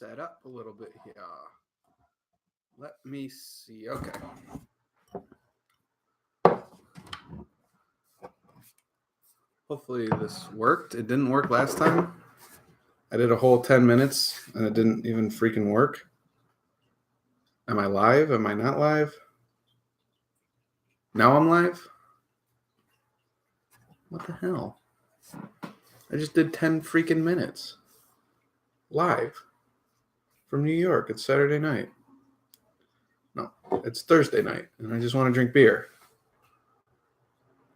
set up a little bit here. Let me see. Okay. Hopefully this worked. It didn't work last time. I did a whole 10 minutes and it didn't even freaking work. Am I live? Am I not live? Now I'm live? What the hell? I just did 10 freaking minutes. Live. From New York. It's Saturday night. No, it's Thursday night. And I just want to drink beer.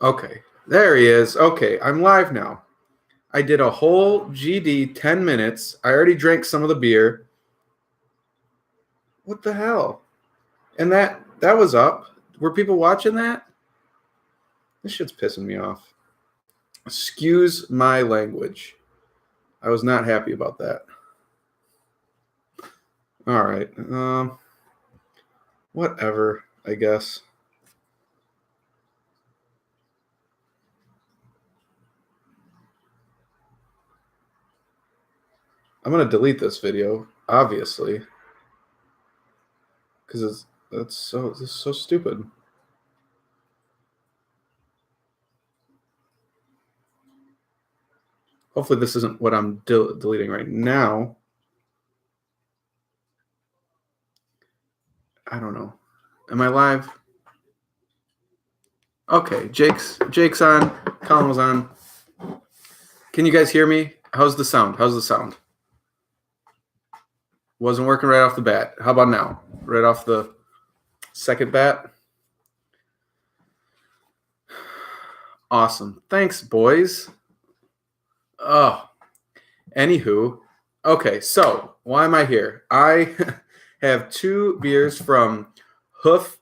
Okay. There he is. Okay, I'm live now. I did a whole GD 10 minutes. I already drank some of the beer. What the hell? And that was up. Were people watching that? This shit's pissing me off. Excuse my language. I was not happy about that. All right. Whatever, I guess. I'm going to delete this video, obviously. Because this is so stupid. Hopefully this isn't what I'm deleting right now. I don't know. Am I live? Okay, Jake's on. Colin was on. Can you guys hear me? How's the sound? Wasn't working right off the bat. How about now? Right off the second bat? Awesome. Thanks, boys. Oh, anywho. Okay, so why am I here? I have 2 beers from Hoof,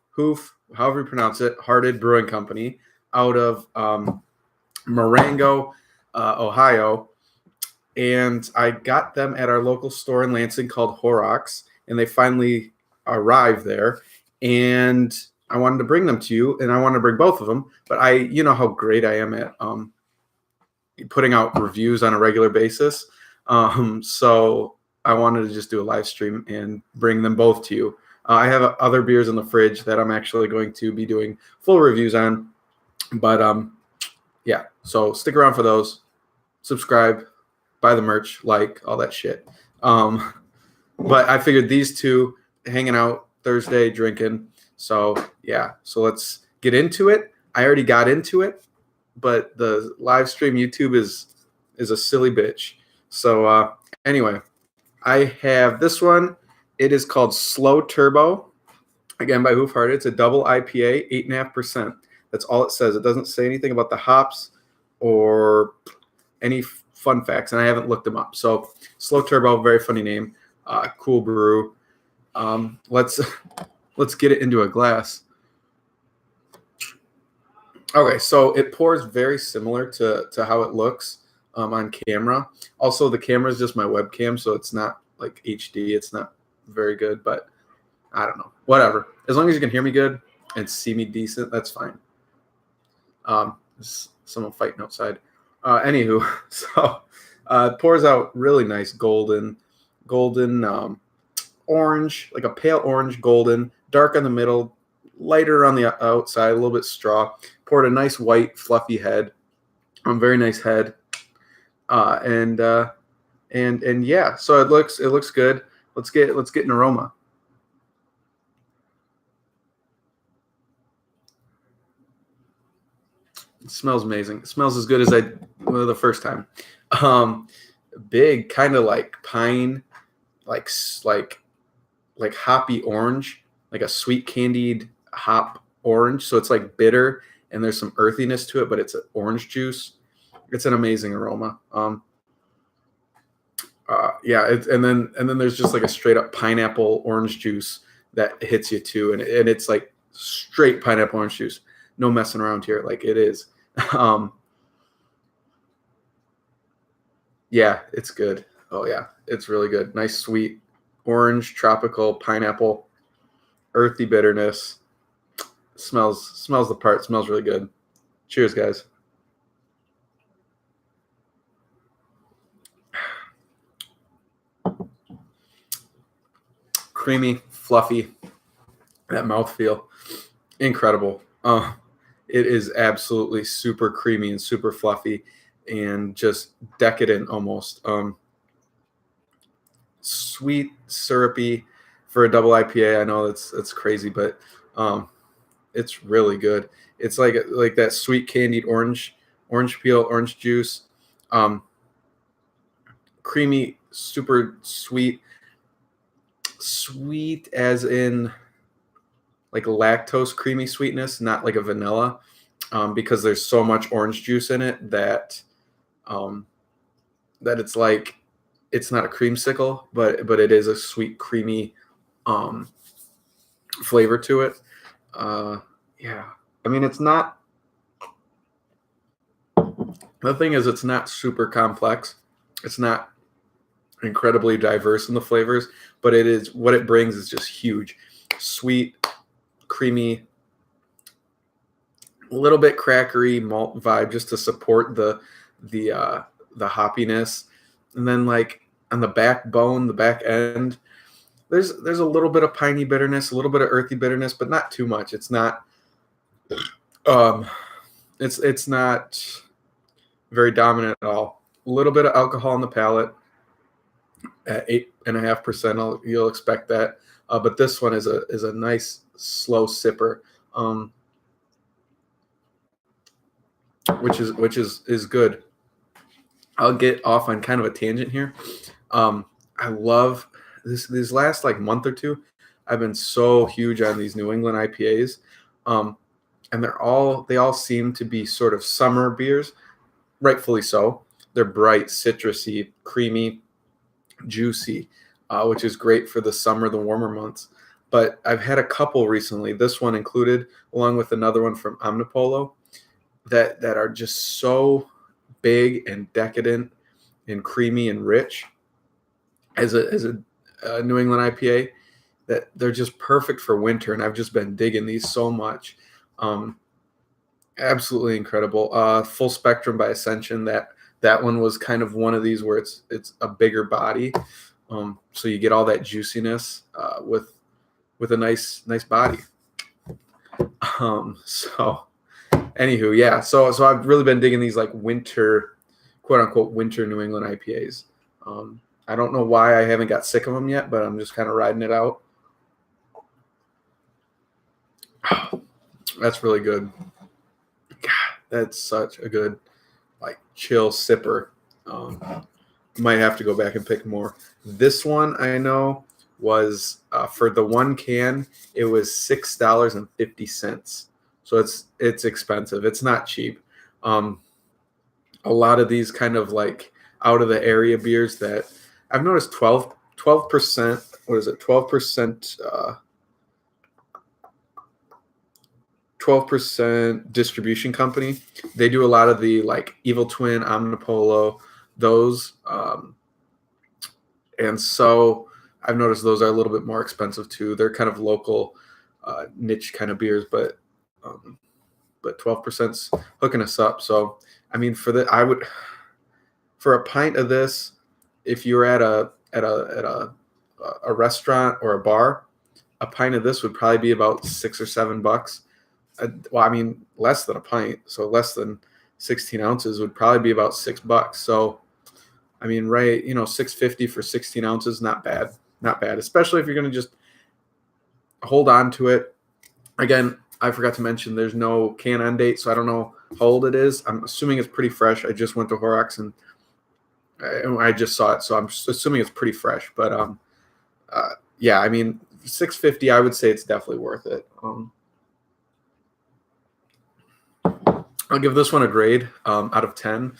however you pronounce it, Hearted Brewing Company, out of Marengo, Ohio. And I got them at our local store in Lansing called Horrocks, and they finally arrived there. And I wanted to bring them to you, and I wanted to bring both of them. But you know how great I am at putting out reviews on a regular basis. So I wanted to just do a live stream and bring them both to you. I have other beers in the fridge that I'm actually going to be doing full reviews on. But yeah, so stick around for those. Subscribe. Buy the merch, all that shit. But I figured these 2 hanging out Thursday, drinking. So yeah, so let's get into it. I already got into it, but the live stream YouTube is a silly bitch. So anyway, I have this one. It is called Slow Turbo. Again, by Hoof. It's a double IPA, 8.5%. That's all it says. It doesn't say anything about the hops or any fun facts, and I haven't looked them up. So Slow Turbo, very funny name, cool brew. Let's get it into a glass. Okay, so it pours very similar to how it looks on camera. Also, the camera is just my webcam, so it's not like HD. It's not very good, but I don't know. Whatever. As long as you can hear me good and see me decent, that's fine. There's someone fighting outside. Anywho, so it pours out really nice golden orange, like a pale orange golden, dark on the middle, lighter on the outside, a little bit straw. Poured a nice white fluffy head, very nice head, and yeah. So it looks good. Let's get an aroma. It smells amazing. It smells as good as the first time. Big, kind of like pine, like hoppy orange, like a sweet candied hop orange. So it's like bitter and there's some earthiness to it, but it's an orange juice. It's an amazing aroma. Yeah, and then there's just like a straight up pineapple orange juice that hits you too, and it's like straight pineapple orange juice. No messing around here. Like it is. Yeah, it's good. Oh yeah, it's really good. Nice sweet orange, tropical, pineapple, earthy bitterness. Smells the part. Smells really good. Cheers, guys. creamy, fluffy, that mouthfeel, incredible. It is absolutely super creamy and super fluffy and just decadent almost. Sweet, syrupy for a double IPA. I know that's crazy, but it's really good. It's like that sweet candied orange peel, orange juice, creamy, super sweet as in like lactose creamy sweetness, not like a vanilla, because there's so much orange juice in it that that it's like it's not a creamsicle, but it is a sweet creamy flavor to it. Yeah, I mean it's not. The thing is, it's not super complex. It's not incredibly diverse in the flavors, but it is what it brings is just huge, sweet, creamy, a little bit crackery malt vibe just to support the hoppiness, and then like on the backbone, the back end, there's a little bit of piney bitterness, a little bit of earthy bitterness, but not too much. It's not it's not very dominant at all. A little bit of alcohol on the palate at 8.5%. You'll expect that, but this one is a nice slow sipper, which is good. I'll get off on kind of a tangent here. I love these last like month or two. I've been so huge on these New England IPAs, and they all seem to be sort of summer beers, rightfully so. They're bright, citrusy, creamy, juicy, which is great for the summer, the warmer months. But I've had a couple recently, this one included, along with another one from Omnipolo, that are just so big and decadent and creamy and rich as a New England IPA, that they're just perfect for winter. And I've just been digging these so much. Absolutely incredible. Full Spectrum by Ascension. That one was kind of one of these where it's a bigger body, so you get all that juiciness with a nice body. So anywho, yeah. So I've really been digging these like winter, quote unquote, winter New England IPAs. I don't know why I haven't got sick of them yet, but I'm just kind of riding it out. That's really good. God, that's such a good like chill sipper. Might have to go back and pick more. This one I know was for the one can, it was $6.50. So it's expensive. It's not cheap. A lot of these kind of like out of the area beers that I've noticed 12%, what is it? 12% distribution company. They do a lot of the like Evil Twin, Omnipolo, those. And so I've noticed those are a little bit more expensive too. They're kind of local niche kind of beers, but 12%'s hooking us up. So, I mean, for a pint of this, if you're at a restaurant or a bar, a pint of this would probably be about $6 or $7. Well, I mean, less than a pint, so less than 16 ounces would probably be about $6. So, I mean, right, $6.50 for 16 ounces, not bad, especially if you're going to just hold on to it. Again, I forgot to mention there's no can-on date, so I don't know how old it is. I'm assuming it's pretty fresh. I just went to Horrocks and I just saw it, so I'm assuming it's pretty fresh. But yeah, I mean, $6.50, I would say it's definitely worth it. I'll give this one a grade out of 10.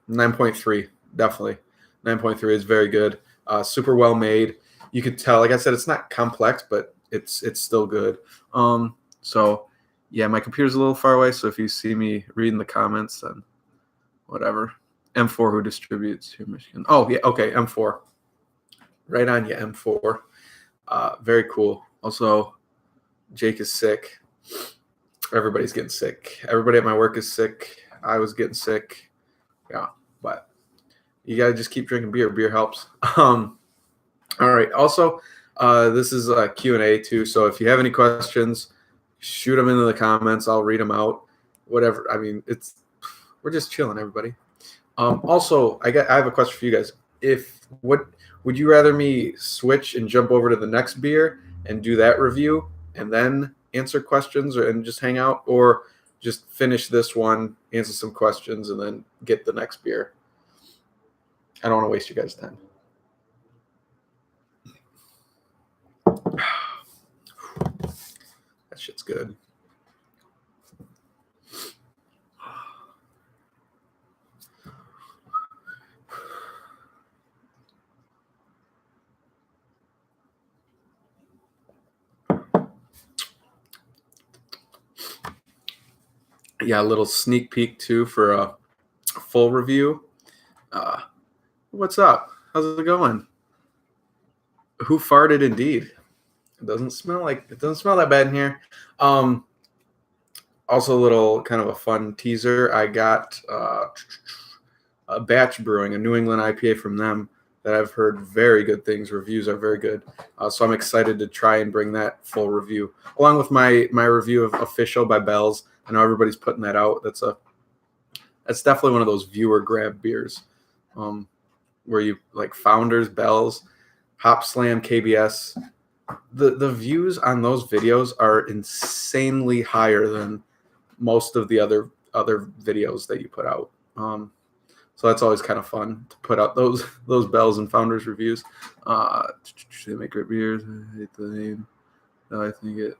9.3, definitely. 9.3 is very good. Super well made. You could tell, like I said, it's not complex, but it's still good. So yeah, my computer's a little far away, so if you see me reading the comments, then whatever. M4 who distributes to Michigan. Oh yeah, okay, M4. Right on you, M4. Very cool. Also, Jake is sick. Everybody's getting sick. Everybody at my work is sick. I was getting sick. Yeah, but You gotta just keep drinking beer. Beer helps. All right. Also, this is a Q&A too. So if you have any questions, shoot them into the comments. I'll read them out. Whatever. I mean, we're just chilling, everybody. Also, I have a question for you guys. What would you rather me switch and jump over to the next beer and do that review and then answer questions and just hang out, or just finish this one, answer some questions, and then get the next beer? I don't want to waste you guys' time. That shit's good. Yeah, a little sneak peek too for a full review. What's up? How's it going? Who farted? Indeed. It doesn't smell that bad in here. Also, a little kind of a fun teaser. I got a Batch Brewing, a New England IPA from them that I've heard very good things. Reviews are very good. So I'm excited to try and bring that full review along with my review of Official by Bell's. I know everybody's putting that out. That's definitely one of those viewer grab beers, where you like Founders, Bell's, Hop Slam, KBS. The views on those videos are insanely higher than most of the other videos that you put out. So that's always kind of fun to put out those Bell's and Founders reviews. They make great beers. I hate the name. No, I think it.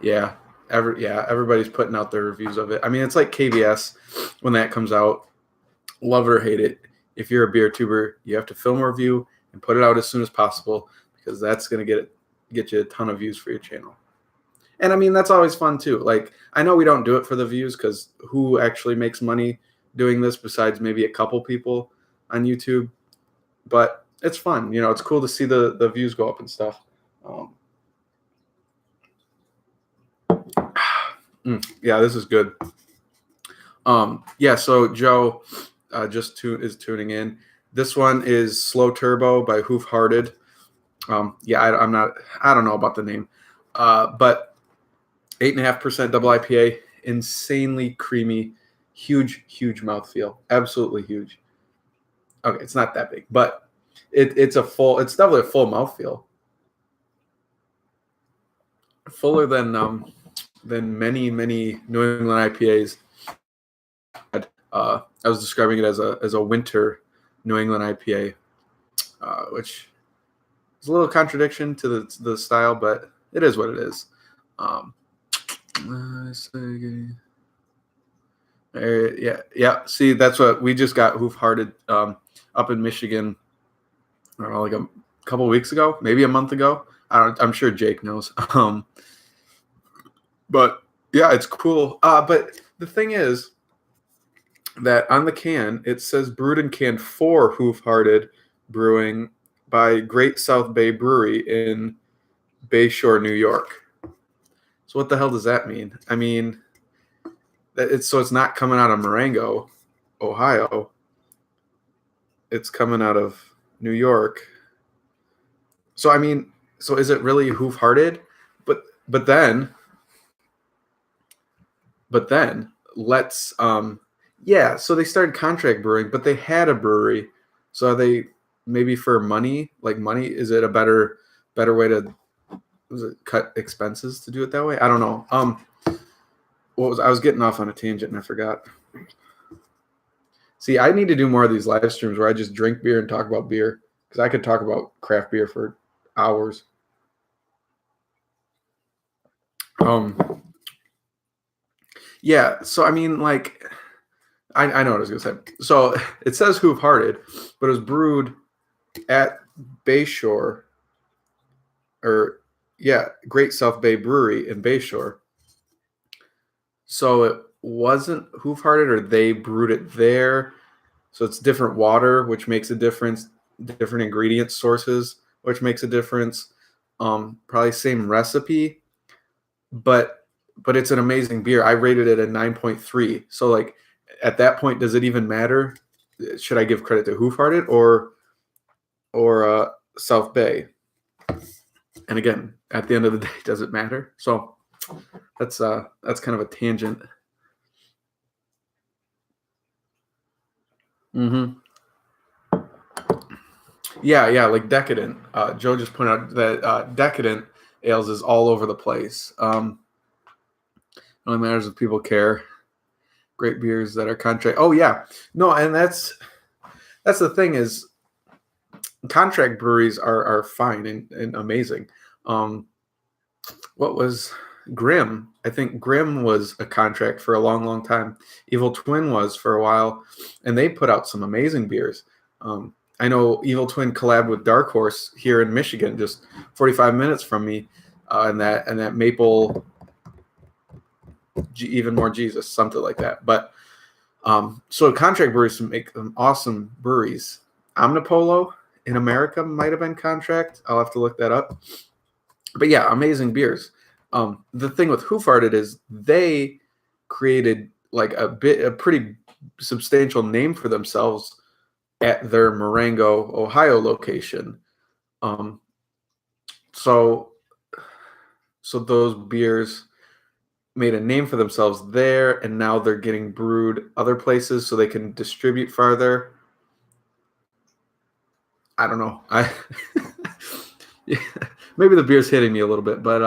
Yeah, everybody's putting out their reviews of it. I mean, it's like KBS when that comes out. Love it or hate it. If you're a beer tuber, you have to film a review and put it out as soon as possible, because that's going to get you a ton of views for your channel. And I mean, that's always fun too. Like, I know we don't do it for the views, because who actually makes money doing this besides maybe a couple people on YouTube? But it's fun. You know, it's cool to see the views go up and stuff. Yeah, this is good. Yeah, so Joe is tuning in. This one is Slow Turbo by Hoof. Yeah, I don't know about the name. But 8.5% double IPA, insanely creamy, huge mouthfeel, absolutely huge. Okay, it's not that big, but it's definitely a full mouthfeel, fuller than many New England IPAs. I was describing it as a winter New England IPA, which is a little contradiction to the style, but it is what it is. Yeah. See, that's what we just got Hoof up in Michigan. I don't know, like a couple of weeks ago, maybe a month ago. I'm sure Jake knows. But yeah, it's cool. But the thing is that on the can it says brewed and canned for Hoof Brewing by Great South Bay Brewery in Bayshore, New York. So what the hell does that mean? I mean, it's not coming out of Marengo, Ohio. It's coming out of New York. So I mean, is it really Hoof? But then let's so they started contract brewing, but they had a brewery. So are they maybe for money? Like money, is it a better way to cut expenses to do it that way? I don't know. I was getting off on a tangent and I forgot. See, I need to do more of these live streams where I just drink beer and talk about beer, because I could talk about craft beer for hours. Yeah, so I mean, like, I know what I was gonna say. So it says Hoof, but it was brewed at Bayshore, Great South Bay Brewery in Bayshore. So it wasn't Hoof, or they brewed it there. So it's different water, which makes a difference. Different ingredient sources, which makes a difference. Probably same recipe, but but it's an amazing beer. I rated it a 9.3. So like at that point, does it even matter? Should I give credit to Hoof or South Bay? And again, at the end of the day, does it matter? So that's kind of a tangent. Yeah, like Decadent. Joe just pointed out that Decadent ales is all over the place. It only matters if people care. Great beers that are contract. Oh yeah, no, and that's the thing is, contract breweries are fine and amazing. What was Grimm? I think Grimm was a contract for a long time. Evil Twin was for a while, and they put out some amazing beers. I know Evil Twin collabed with Dark Horse here in Michigan, just 45 minutes from me, and that maple, even more Jesus, something like that. But so contract breweries make them awesome breweries. Omnipolo in America might have been contract. I'll have to look that up. But yeah, amazing beers. The thing with Hoof is they created like a pretty substantial name for themselves at their Marengo, Ohio location. So those beers made a name for themselves there, and now they're getting brewed other places so they can distribute farther. I don't know. Yeah, maybe the beer's hitting me a little bit, but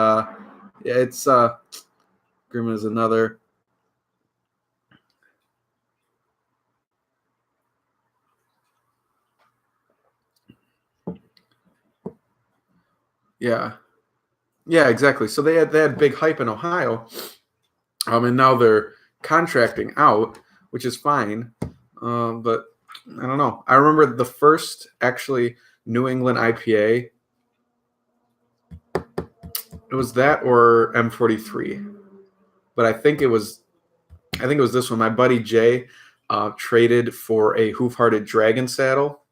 yeah, it's Grimm is another. Yeah, exactly. So they had big hype in Ohio, and now they're contracting out, which is fine. But I don't know. I remember the first actually New England IPA. It was that or M43, but I think it was this one. My buddy Jay traded for a Hoof-Hearted Dragon Saddle,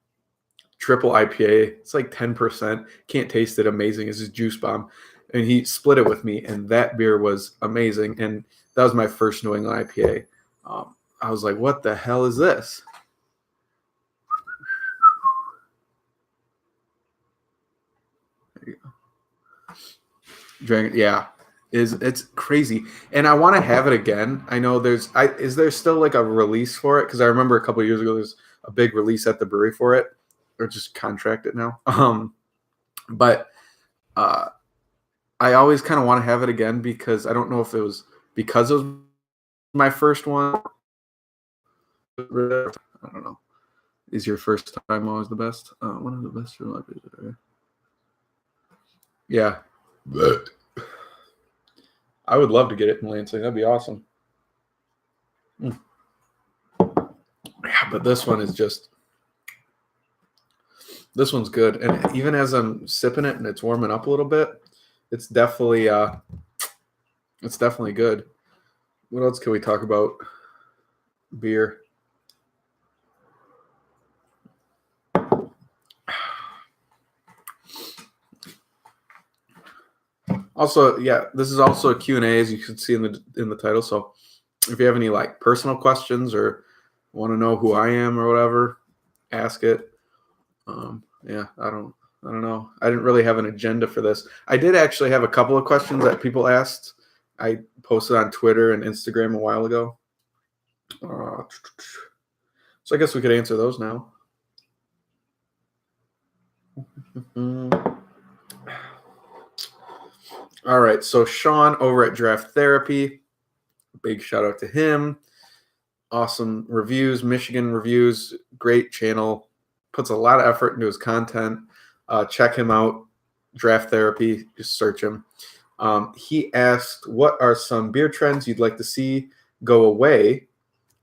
triple IPA. It's like 10%. Can't taste it. Amazing. It's a juice bomb. And he split it with me, and that beer was amazing. And that was my first New England IPA. I was like, what the hell is this? There you go. Dragon, yeah. It's crazy. And I want to have it again. I know is there still like a release for it? Because I remember a couple of years ago there's a big release at the brewery for it. Or just contract it now. But I always kind of want to have it again because I don't know if it was because it was my first one. I don't know. Is your first time always the best? One of the best for life. Yeah. But I would love to get it in Lansing. That'd be awesome. Yeah, but this one is just. This one's good, and even as I'm sipping it and it's warming up a little bit, it's definitely good. What else can we talk about? Beer. Also, yeah, this is also a Q&A, as you can see in the title. So if you have any like personal questions or want to know who I am or whatever, ask it. Yeah, I don't know. I didn't really have an agenda for this. I did actually have a couple of questions that people asked. I posted on Twitter and Instagram a while ago. So I guess we could answer those now. All right, so Sean over at Draft Therapy, big shout out to him. Awesome reviews, Michigan reviews, great channel, puts a lot of effort into his content. Check him out, Draft Therapy, just search him. He asked, what are some beer trends you'd like to see go away,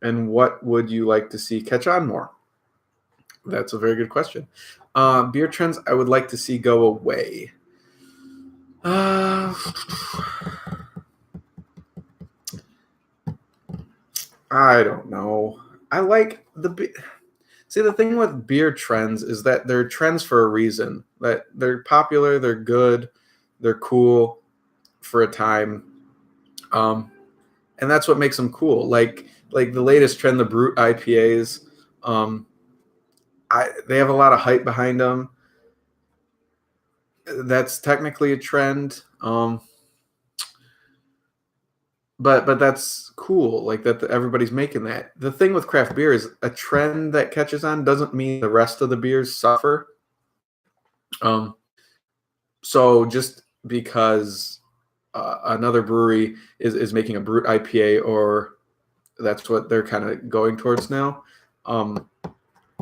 and what would you like to see catch on more? That's a very good question. Beer trends I would like to see go away. I don't know. I like See, the thing with beer trends is that they're trends for a reason. That they're popular, they're good, they're cool for a time. And that's what makes them cool. Like the latest trend, the Brute IPAs. They have a lot of hype behind them. That's technically a trend. But that's cool. Like that everybody's making that. The thing with craft beer is a trend that catches on doesn't mean the rest of the beers suffer. So just because another brewery is making a Brute IPA, or that's what they're kind of going towards now,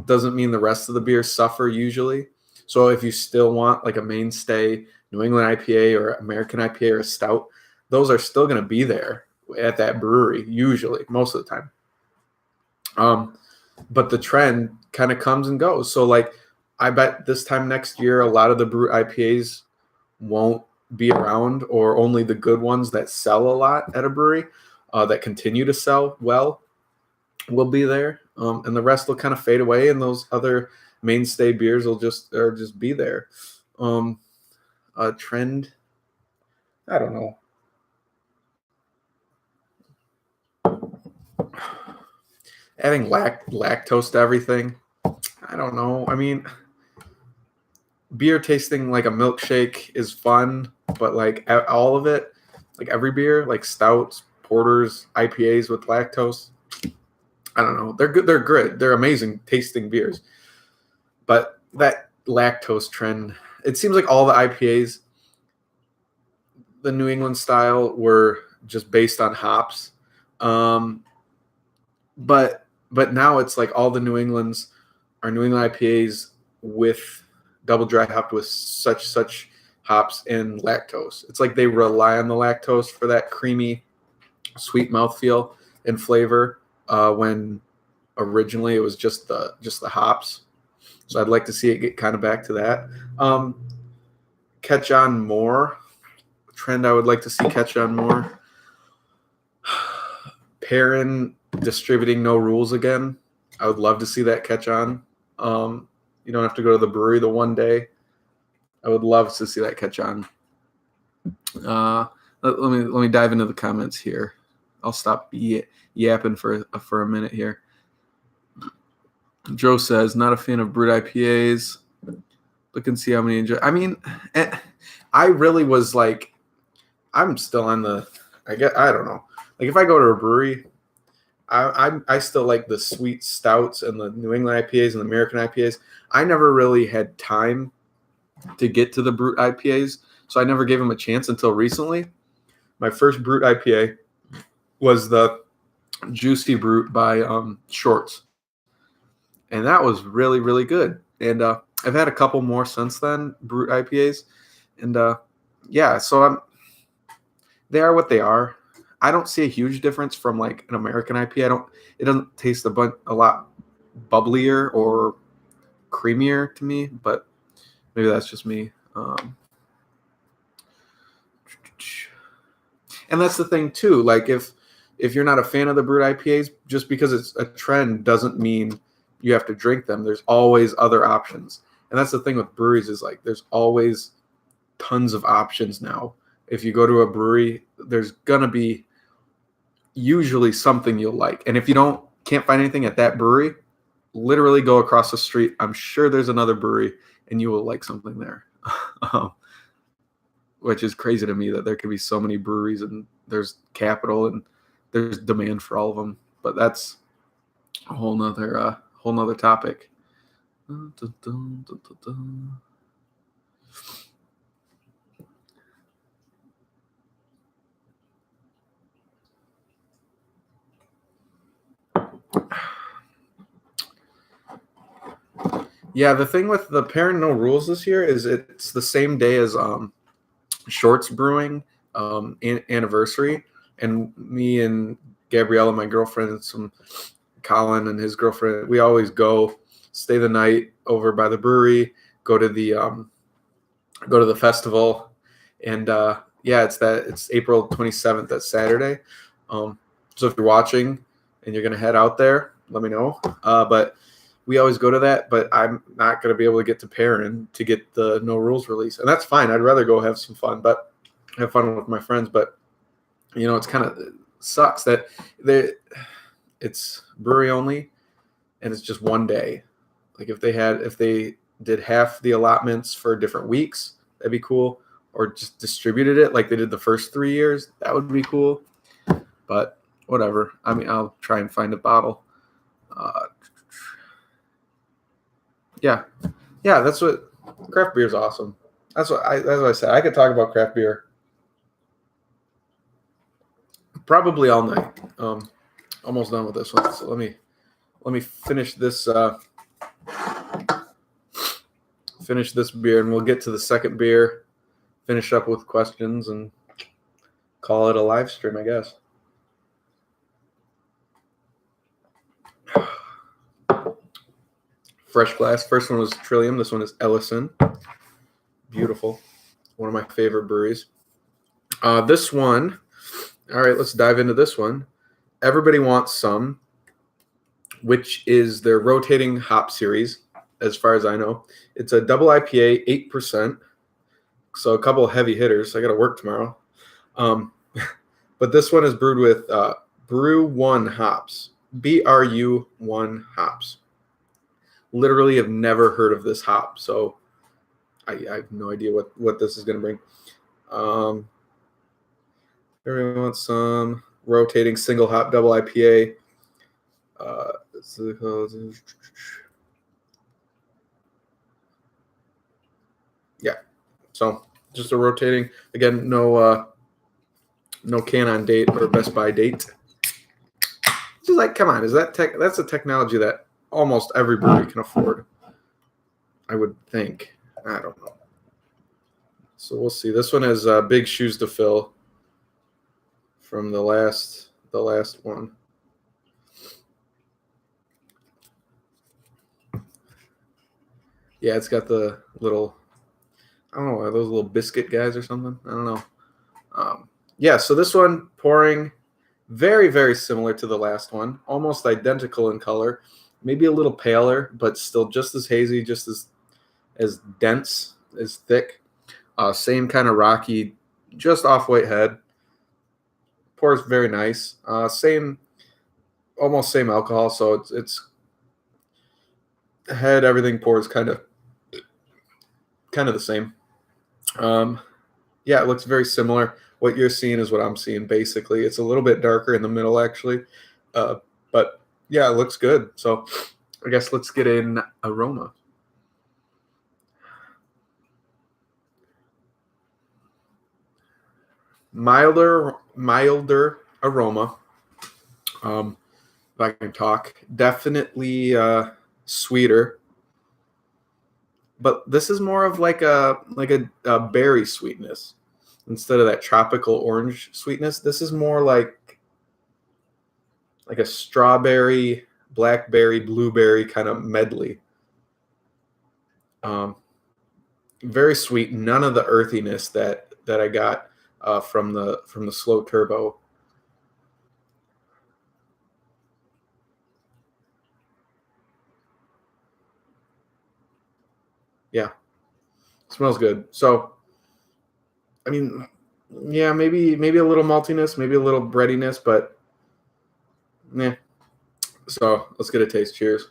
doesn't mean the rest of the beers suffer usually. So if you still want like a mainstay New England IPA or American IPA or a stout, those are still going to be there at that brewery usually, most of the time. But the trend kind of comes and goes. So like I bet this time next year, a lot of the Brute IPAs won't be around, or only the good ones that sell a lot at a brewery that continue to sell well will be there. And the rest will kind of fade away, and those other mainstay beers will just be there. A trend, I don't know. Adding lactose to everything, I don't know. I mean, beer tasting like a milkshake is fun, but like all of it, like every beer, like stouts, porters, IPAs with lactose, I don't know. They're good. They're great. They're amazing tasting beers. But that lactose trend, it seems like all the IPAs, the New England style, were just based on hops. But now it's like all the New Englands are New England IPAs with double dry hopped with such hops and lactose. It's like they rely on the lactose for that creamy, sweet mouthfeel and flavor. When originally it was just the hops. So I'd like to see it get kind of back to that. Catch on more. Trend I would like to see catch on more. Perrin distributing no rules again. I would love to see that catch on. You don't have to go to the brewery the one day. I would love to see that catch on. Let me dive into the comments here. I'll stop yapping for a minute here. Joe says, not a fan of brewed IPAs. Look and see how many enjoy. I mean, I really was like, I'm still on the, I don't know. Like if I go to a brewery, I still like the sweet stouts and the New England IPAs and the American IPAs. I never really had time to get to the brewed IPAs, so I never gave them a chance until recently. My first brewed IPA was the Juicy Brute by Shorts, and that was really, really good. And I've had a couple more since then, brewed IPAs, and yeah, so they are what they are. I don't see a huge difference from like an American IPA. It doesn't taste a lot bubblier or creamier to me, but maybe that's just me. And that's the thing too. Like if you're not a fan of the brewed IPAs, just because it's a trend doesn't mean you have to drink them. There's always other options. And that's the thing with breweries is like there's always tons of options now. If you go to a brewery, there's gonna be usually something you'll like. And if you can't find anything at that brewery, literally go across the street. I'm sure there's another brewery and you will like something there. Which is crazy to me that there could be so many breweries and there's capital and there's demand for all of them. But that's a whole nother topic. Yeah, the thing with the Perrin No Rules this year is it's the same day as Shorts Brewing anniversary, and me and Gabriella, my girlfriend, and some Colin and his girlfriend, we always go stay the night over by the brewery, go to the festival, and yeah, it's April 27th, that's Saturday. So if you're watching and you're gonna head out there, let me know. But we always go to that, but I'm not going to be able to get to Perrin to get the No Rules release. And that's fine. I'd rather go have some fun, but have fun with my friends. But It's kind of sucks that it's brewery only, and it's just one day. Like if they did half the allotments for different weeks, that'd be cool. Or just distributed it like they did the first 3 years, that would be cool. But whatever. I mean, I'll try and find a bottle. Yeah, that's what craft beer is awesome. That's what I said. I could talk about craft beer probably all night. Almost done with this one. So let me finish this beer, and we'll get to the second beer. Finish up with questions and call it a live stream, I guess. Fresh glass. First one was Trillium. This one is Ellison. Beautiful. One of my favorite breweries. This one, all right, let's dive into this one. Everybody Wants Some, which is their rotating hop series, as far as I know. It's a double IPA, 8%. So a couple of heavy hitters. I got to work tomorrow. But this one is brewed with Brew 1 hops. BRU 1 hops. Literally have never heard of this hop, so I have no idea what this is going to bring. Everyone wants some rotating single hop double IPA. Yeah, so just a rotating. Again, no can on date or Best Buy date. Just like, come on, is that that's a technology that almost every brewery can afford, I would think. I don't know. So we'll see. This one has big shoes to fill from the last one. Yeah, it's got the little, I don't know, are those little biscuit guys or something? I don't know. Yeah, so this one pouring very, very similar to the last one, almost identical in color, maybe a little paler, but still just as hazy, just as dense, as thick. Same kind of rocky, just off-white head. Pours very nice. Almost same alcohol, so it's head, everything pours kind of the same. Yeah, it looks very similar. What you're seeing is what I'm seeing, basically. It's a little bit darker in the middle, actually. But, yeah, it looks good. So I guess let's get in aroma. Milder aroma. If I can talk. Definitely sweeter. But this is more of like a berry sweetness instead of that tropical orange sweetness. This is more like a strawberry, blackberry, blueberry kind of medley. Very sweet. None of the earthiness that I got from the slow turbo. Yeah, smells good. So, I mean, yeah, maybe a little maltiness, maybe a little breadiness, but yeah. So let's get a taste. Cheers.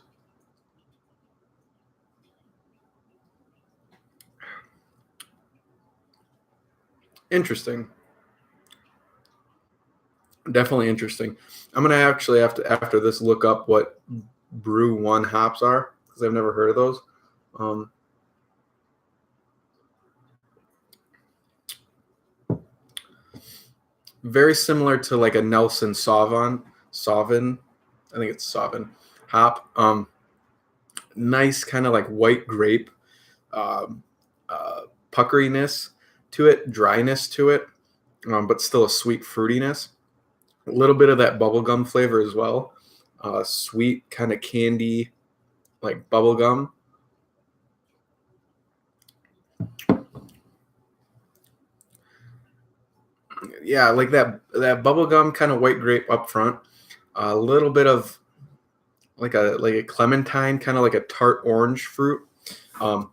Interesting. Definitely interesting. I'm gonna actually have to, after this, look up what Brew 1 hops are, because I've never heard of those. Very similar to like a Nelson Sauvin. I think it's Sauvin hop. Nice kind of like white grape puckeriness to it, dryness to it, but still a sweet fruitiness. A little bit of that bubblegum flavor as well. Sweet kind of candy, like bubblegum. Yeah, like that bubblegum kind of white grape up front. A little bit of like a clementine, kind of like a tart orange fruit. And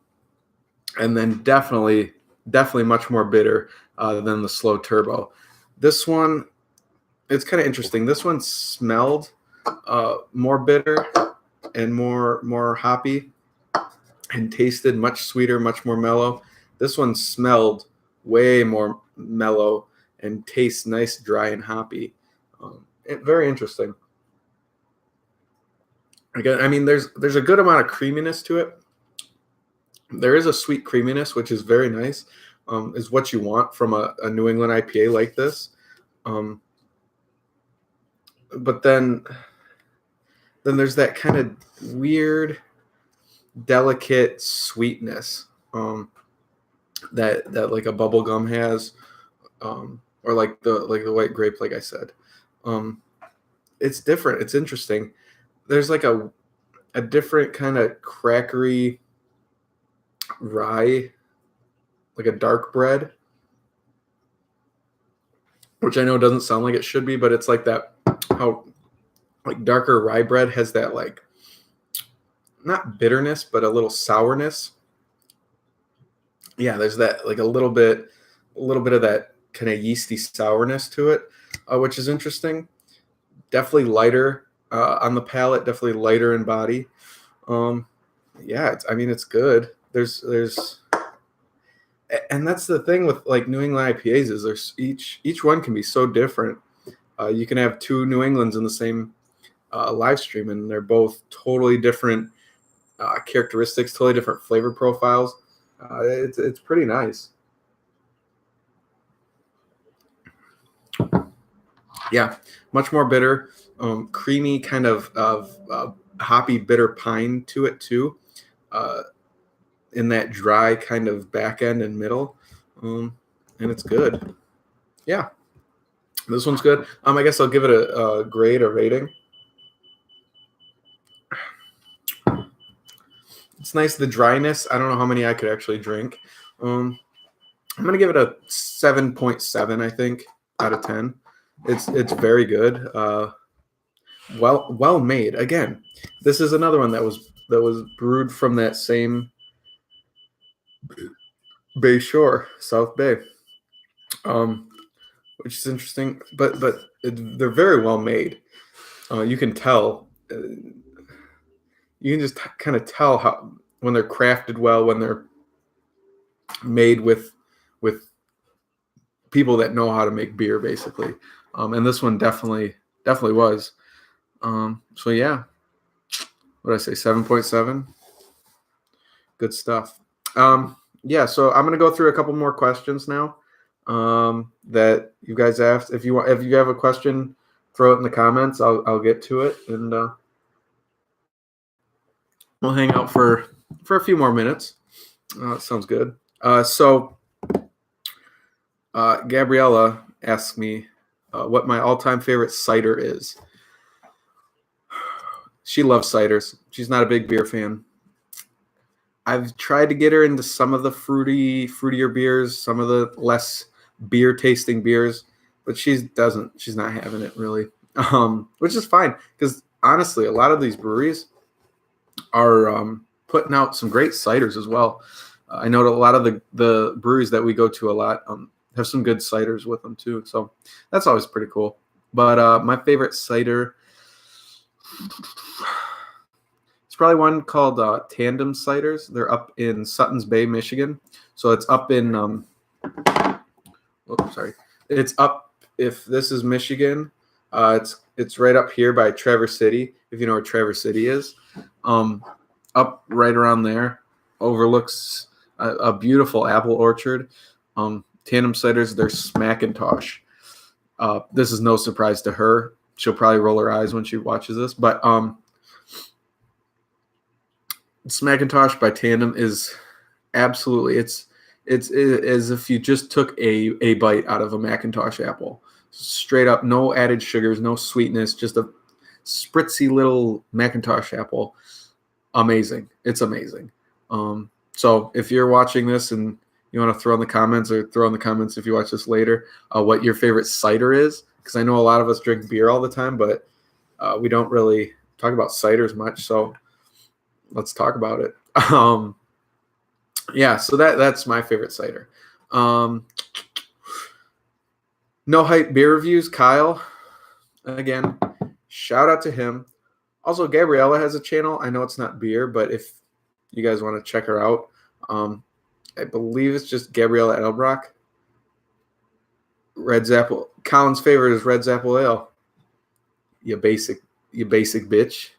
then definitely much more bitter than the slow turbo. This one, it's kind of interesting. This one smelled more bitter and more hoppy, and tasted much sweeter, much more mellow. This one smelled way more mellow and tastes nice, dry, and hoppy. Very interesting. Again, I mean, there's a good amount of creaminess to it. There is a sweet creaminess, which is very nice. Is what you want from a New England IPA like this. But then there's that kind of weird, delicate sweetness that like a bubble gum has, or like the white grape, like I said. It's different. It's interesting. There's like a different kind of crackery rye, like a dark bread, which I know doesn't sound like it should be, but it's like that, how like darker rye bread has that like not bitterness, but a little sourness. Yeah, there's that like a little bit of that kind of yeasty sourness to it, which is interesting. Definitely lighter on the palate, definitely lighter in body. Yeah, I mean, it's good. There's and that's the thing with like New England IPAs is there's each one can be so different. You can have two New Englands in the same live stream, and they're both totally different characteristics, totally different flavor profiles. It's pretty nice. Yeah, much more bitter, creamy, kind of hoppy, bitter pine to it too. In that dry kind of back end and middle, and it's good. Yeah, this one's good. I guess I'll give it a grade or rating. It's nice, the dryness. I don't know how many I could actually drink. I'm gonna give it a 7.7, I think, out of 10. It's very good. Well made. Again, this is another one that was brewed from that same Bay Shore, South Bay, which is interesting. But they're very well made. You can tell. You can just kind of tell how when they're crafted well, when they're made with people that know how to make beer, basically. And this one definitely was. So yeah, what did I say? 7.7. Good stuff. Yeah, so I'm gonna go through a couple more questions now that you guys asked. If you have a question, throw it in the comments. I'll get to it, and we'll hang out for a few more minutes. Sounds good. So Gabriella asked me what my all-time favorite cider is. She loves ciders. She's not a big beer fan. I've tried to get her into some of the fruitier beers, some of the less beer-tasting beers, but she's not having it really, which is fine because honestly, a lot of these breweries are putting out some great ciders as well. I know that a lot of the breweries that we go to a lot have some good ciders with them too, so that's always pretty cool. But my favorite cider, it's probably one called Tandem Ciders. They're up in Suttons Bay, Michigan. So it's up in It's up, if this is Michigan, it's right up here by Traverse City, if you know where Traverse City is. Up right around there, overlooks a beautiful apple orchard. Tandem Ciders, they're Smackintosh. This is no surprise to her. She'll probably roll her eyes when she watches this, but Smackintosh by Tandem is absolutely, it's as if you just took a bite out of a Macintosh apple. Straight up, no added sugars, no sweetness, just a spritzy little Macintosh apple. Amazing. It's amazing. So if you're watching this and you want to throw in the comments, or throw in the comments if you watch this later, what your favorite cider is, because I know a lot of us drink beer all the time, but we don't really talk about ciders much. So let's talk about it. Yeah, so that's my favorite cider. No Hype Beer Reviews, Kyle. again, shout out to him. Also, Gabriella has a channel. I know it's not beer, but if you guys want to check her out, I believe it's just Gabriella Elbrock. Red Zapple. Colin's favorite is Red Zapple Ale. You basic bitch.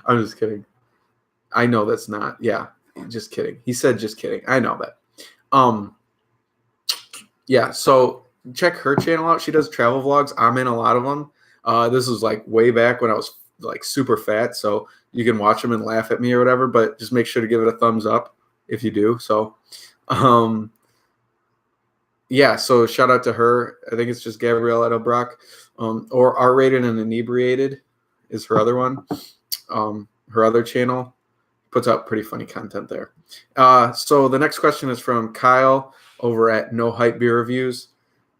I'm just kidding. I know that's not. Yeah, just kidding. He said just kidding. I know that. Yeah, so check her channel out. She does travel vlogs. I'm in a lot of them. This was like way back when I was like super fat, so you can watch them and laugh at me or whatever, but just make sure to give it a thumbs up if you do. So, yeah, so shout out to her. I think it's just Gabrielle Edelbrock, or R-Rated and Inebriated is her other one. Her other channel puts out pretty funny content there. So the next question is from Kyle over at No Hype Beer Reviews.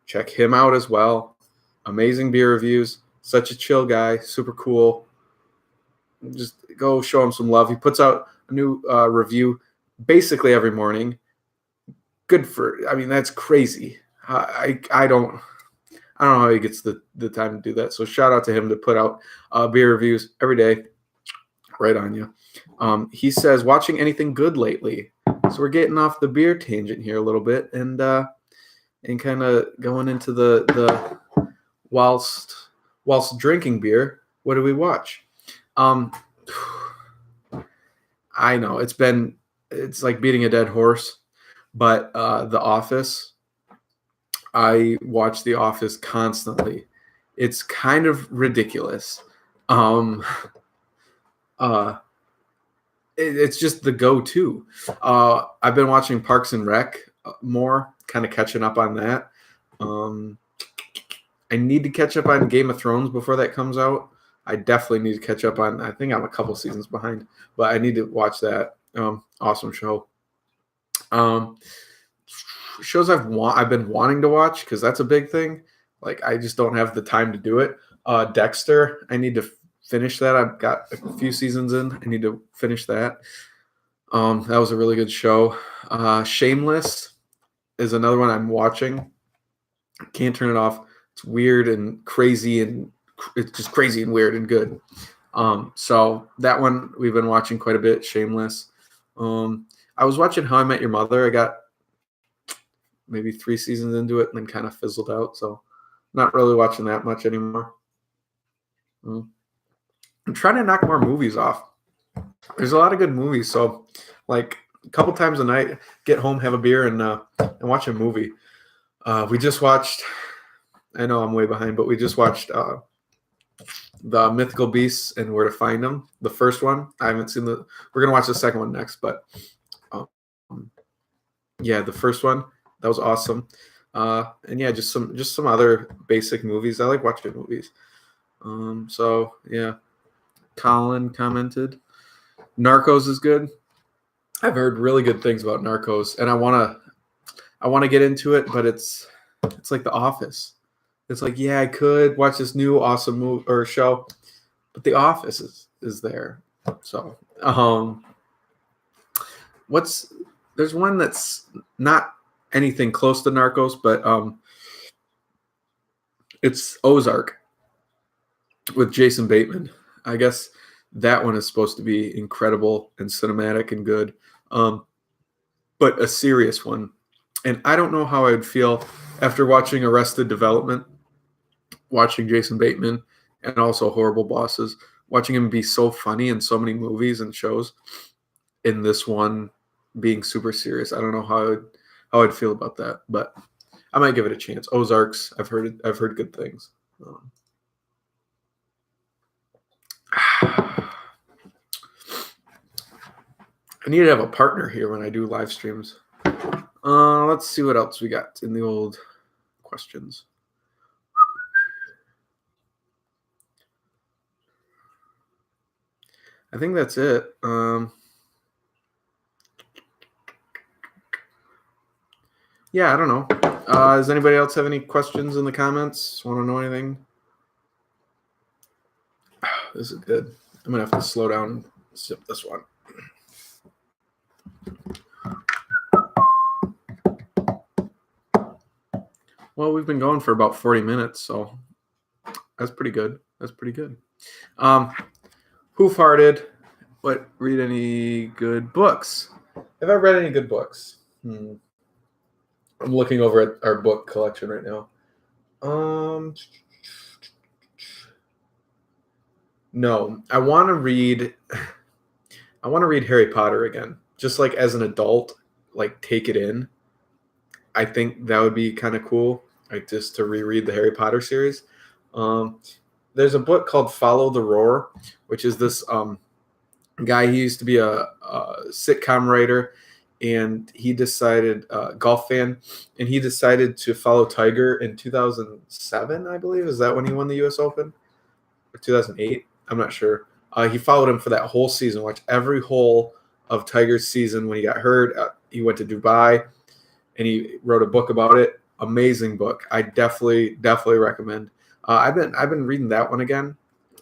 Check him out as well. Amazing beer reviews. Such a chill guy. Super cool. Just go show him some love. He puts out a new review basically every morning. Good for, I mean, that's crazy. I don't know how he gets the time to do that. So shout out to him to put out beer reviews every day. Right on you. He says, watching anything good lately? So we're getting off the beer tangent here a little bit and kind of going into the whilst drinking beer, what do we watch? I know it's like beating a dead horse, but The Office, I watch The Office constantly. It's kind of ridiculous. It's just the go-to. I've been watching Parks and Rec more, kind of catching up on that. I need to catch up on Game of Thrones before that comes out. I definitely need to catch up on. I think I'm a couple seasons behind, but I need to watch that. Awesome show. Shows I've been wanting to watch because that's a big thing. Like I just don't have the time to do it. Dexter, I need to finish that. I've got a few seasons in. I need to finish that. That was a really good show. Shameless is another one I'm watching. Can't turn it off. It's weird and crazy, and it's just crazy and weird and good. So that one we've been watching quite a bit. Shameless. I was watching How I Met Your Mother. I got maybe 3 seasons into it and then kind of fizzled out. So not really watching that much anymore. I'm trying to knock more movies off. There's a lot of good movies. So like a couple times a night, get home, have a beer, and watch a movie. We just watched, I know I'm way behind, but we just watched The Mythical Beasts and Where to Find Them. The first one. I haven't seen we're going to watch the second one next, but yeah, the first one, that was awesome. And yeah, just some other basic movies. I like watching movies. So yeah, Colin commented, Narcos is good. I've heard really good things about Narcos, and I want to get into it, but it's like The Office. It's like, yeah, I could watch this new awesome movie or show, but The Office is there. So, there's one that's not anything close to Narcos, but it's Ozark with Jason Bateman. I guess that one is supposed to be incredible and cinematic and good, but a serious one. And I don't know how I would feel after watching Arrested Development, watching Jason Bateman, and also Horrible Bosses, watching him be so funny in so many movies and shows, in this one being super serious. I don't know how I'd feel about that, but I might give it a chance. Ozarks, I've heard good things. I need to have a partner here when I do live streams. Let's see what else we got in the old questions. I think that's it. Yeah, I don't know. Does anybody else have any questions in the comments? Want to know anything? This is good. I'm going to have to slow down and sip this one. Well, we've been going for about 40 minutes, so That's pretty good. That's pretty good. Hoof-hearted. What? Read any good books? Have I read any good books? I'm looking over at our book collection right now. No, I want to read Harry Potter again. Just like as an adult, like take it in. I think that would be kind of cool, like just to reread the Harry Potter series. There's a book called Follow the Roar, which is this guy. He used to be a sitcom writer, and he decided golf fan, and he decided to follow Tiger in 2007, I believe. Is that when he won the U.S. Open? Or 2008? I'm not sure. He followed him for that whole season, watched every hole of Tiger's season. When he got hurt, he went to Dubai, and he wrote a book about it. Amazing book. I definitely recommend. I've been reading that one again,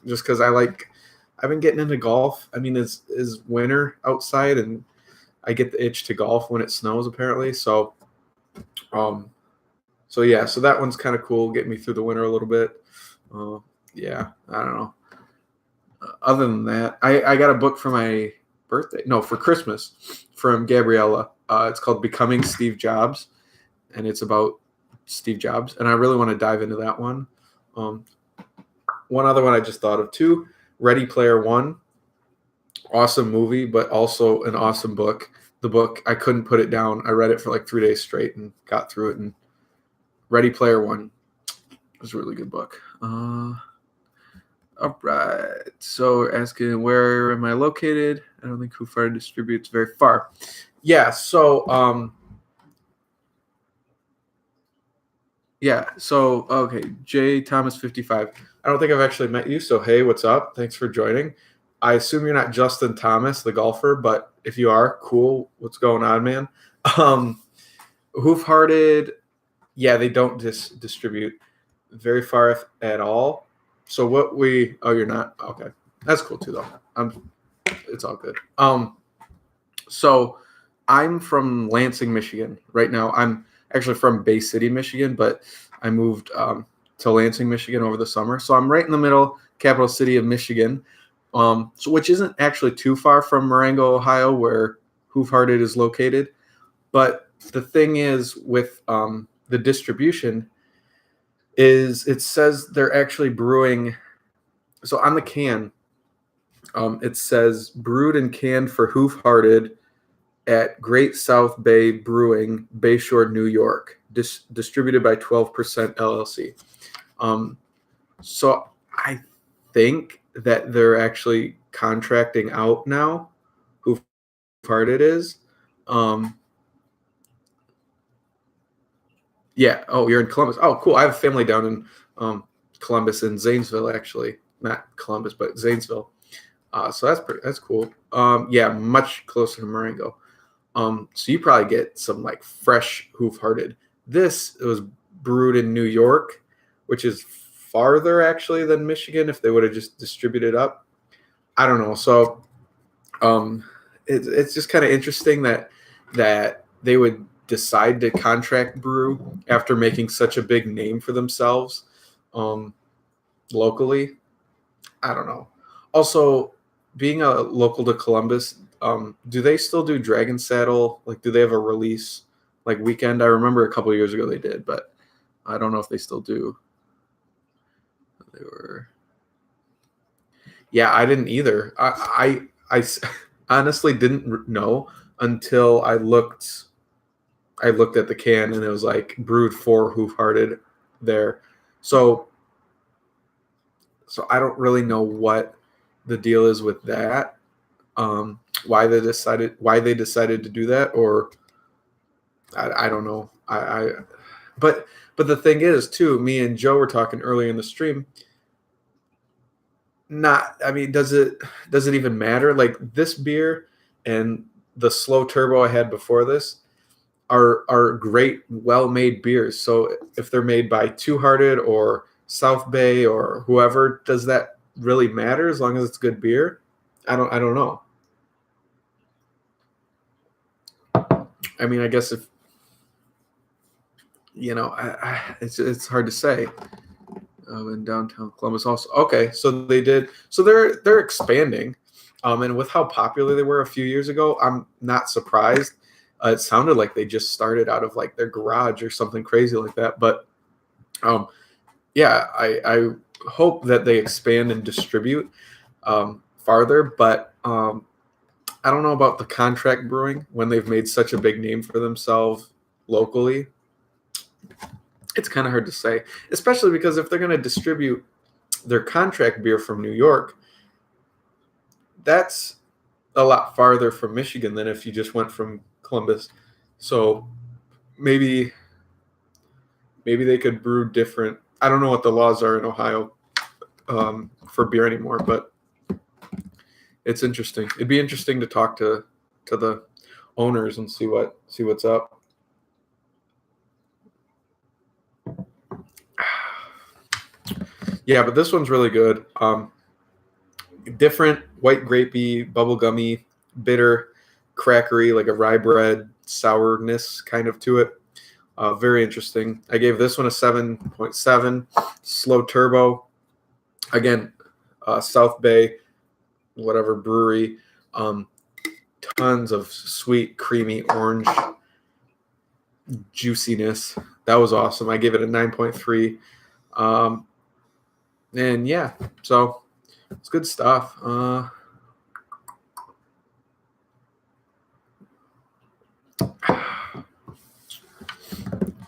just because I've been getting into golf. I mean, it's winter outside, and I get the itch to golf when it snows, apparently. So yeah, so that one's kind of cool, getting me through the winter a little bit. Yeah, I don't know. Other than that, I got a book for my birthday. No, for Christmas from Gabriella. It's called Becoming Steve Jobs, and it's about Steve Jobs, and I really want to dive into that one. One other one I just thought of too, Ready Player One. Awesome movie, but also an awesome book. The book, I couldn't put it down. I read it for like 3 days straight and got through it. And Ready Player One was a really good book. All right. So asking, where am I located? I don't think Hoof Hearted distributes very far. Yeah. So okay. J Thomas 55. I don't think I've actually met you. So hey, what's up? Thanks for joining. I assume you're not Justin Thomas, the golfer, but if you are, cool. What's going on, man? Hoof Hearted. Yeah, they don't distribute very far at all. So you're not. Okay. That's cool too though. It's all good. So I'm from Lansing, Michigan right now. I'm actually from Bay City, Michigan, but I moved to Lansing, Michigan over the summer. So I'm right in the middle, capital city of Michigan. So which isn't actually too far from Marengo, Ohio, where Hoof Hearted is located. But the thing is with the distribution is it says they're actually brewing. So on the can, it says brewed and canned for Hoof Hearted at Great South Bay Brewing, Bayshore, New York, distributed by 12% LLC. So I think that they're actually contracting out now. Hoof Hearted is. Yeah. Oh, you're in Columbus. Oh, cool. I have a family down in Columbus and Zanesville, actually. Not Columbus, but Zanesville. So that's cool. Yeah, much closer to Marengo. So you probably get some like fresh Hoof Hearted. It was brewed in New York, which is farther actually than Michigan if they would have just distributed up. I don't know. So it's just kind of interesting that they would decide to contract brew after making such a big name for themselves locally. I don't know. Also, being a local to Columbus, do they still do Dragon Saddle? Like, do they have a release like weekend? I remember a couple of years ago they did, but I don't know if they still do. They were. Yeah, I didn't either. I honestly didn't know until I looked at the can and it was like brewed for Hoof Hearted there. So I don't really know what the deal is with that. Why they decided to do that, or I don't know. But the thing is too, me and Joe were talking earlier in the stream. Does it even matter? Like this beer and the slow turbo I had before this are great, well-made beers. So if they're made by Two Hearted or South Bay or whoever, does that really matter as long as it's good beer? I don't know. I mean, I guess if it's hard to say. in downtown Columbus also. Okay, so they did. So they're expanding, and with how popular they were a few years ago, I'm not surprised. It sounded like they just started out of like their garage or something crazy like that. But yeah, I hope that they expand and distribute farther. But I don't know about the contract brewing when they've made such a big name for themselves locally. It's kind of hard to say, especially because if they're going to distribute their contract beer from New York, that's a lot farther from Michigan than if you just went from Columbus. So maybe they could brew different. I don't know what the laws are in Ohio for beer anymore, but it's interesting. It'd be interesting to talk to the owners and see what's up. Yeah, but this one's really good. Different, white grapey, bubblegummy, bitter, crackery, like a rye bread sourness kind of to it. Very interesting. I gave this one a 7.7, slow turbo. Again, South Bay, whatever brewery. Tons of sweet, creamy orange juiciness. That was awesome. I gave it a 9.3. And yeah, so it's good stuff.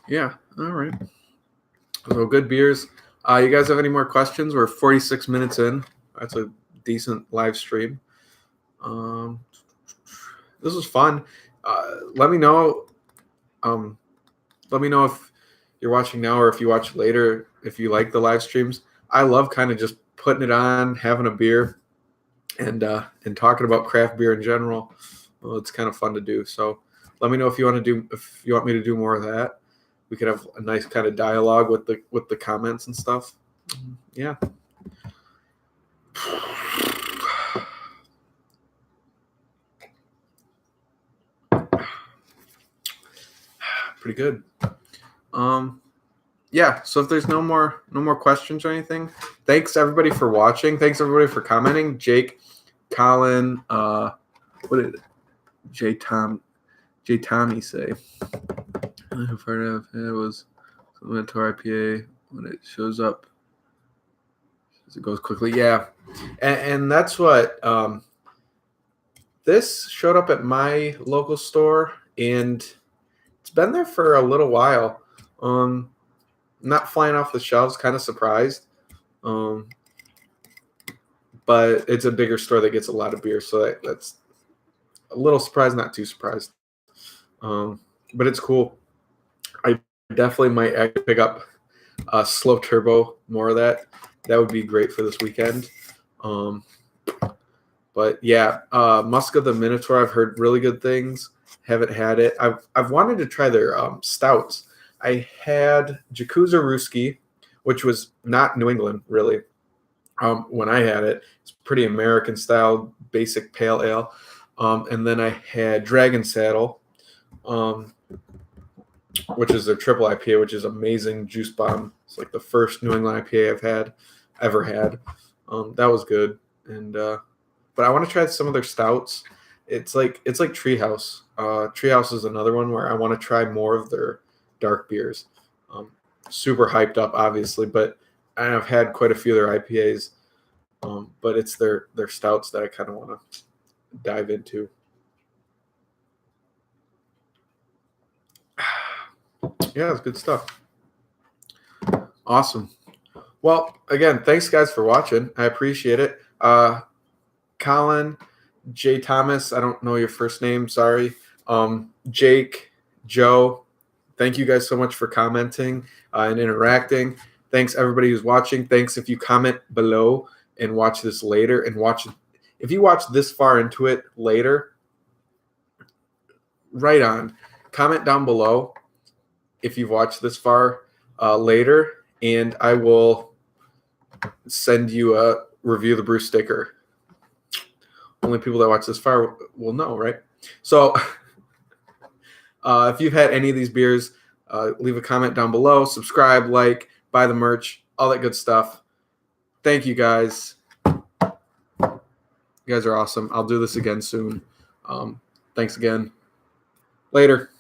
Yeah, all right. So good beers. You guys have any more questions? We're 46 minutes in. That's a decent live stream. This was fun. Let me know. Let me know if you're watching now or if you watch later, if you like the live streams. I love kind of just putting it on, having a beer, and talking about craft beer in general. Well, it's kind of fun to do. So let me know if you want me to do more of that. We could have a nice kind of dialogue with the comments and stuff. Yeah. Pretty good. Yeah, so if there's no more questions or anything, thanks everybody for watching. Thanks everybody for commenting. Jake, Colin, what did J Tommy say? I've heard of it was to IPA when it shows up. It goes quickly. Yeah. And that's what this showed up at my local store, and it's been there for a little while. Not flying off the shelves, kind of surprised. But it's a bigger store that gets a lot of beer, so that's a little surprised, not too surprised. But it's cool. I definitely might actually pick up Slow Turbo, more of that. That would be great for this weekend. But yeah, Musk of the Minotaur, I've heard really good things. Haven't had it. I've wanted to try their stouts. I had Yakuza Ruski, which was not New England, really. When I had it, it's pretty American style, basic pale ale. And then I had Dragon Saddle, which is their triple IPA, which is amazing juice bomb. It's like the first New England IPA I've ever had. That was good. And but I want to try some of their stouts. It's like Treehouse. Treehouse is another one where I want to try more of their dark beers. Super hyped up, obviously, but I've had quite a few of their IPAs. But it's their stouts that I kind of want to dive into. Yeah, it's good stuff. Awesome. Well, again, thanks guys for watching. I appreciate it. Colin, J. Thomas, I don't know your first name, sorry. Jake, Joe, thank you guys so much for commenting and interacting. Thanks everybody who's watching. Thanks if you comment below and watch this later and if you watch this far into it later, right on. Comment down below if you've watched this far later, and I will send you a review the brew sticker. Only people that watch this far will know, right? So if you've had any of these beers, leave a comment down below, subscribe, like, buy the merch. all that good stuff. Thank you guys. You guys are awesome. I'll do this again soon. Thanks again. Later.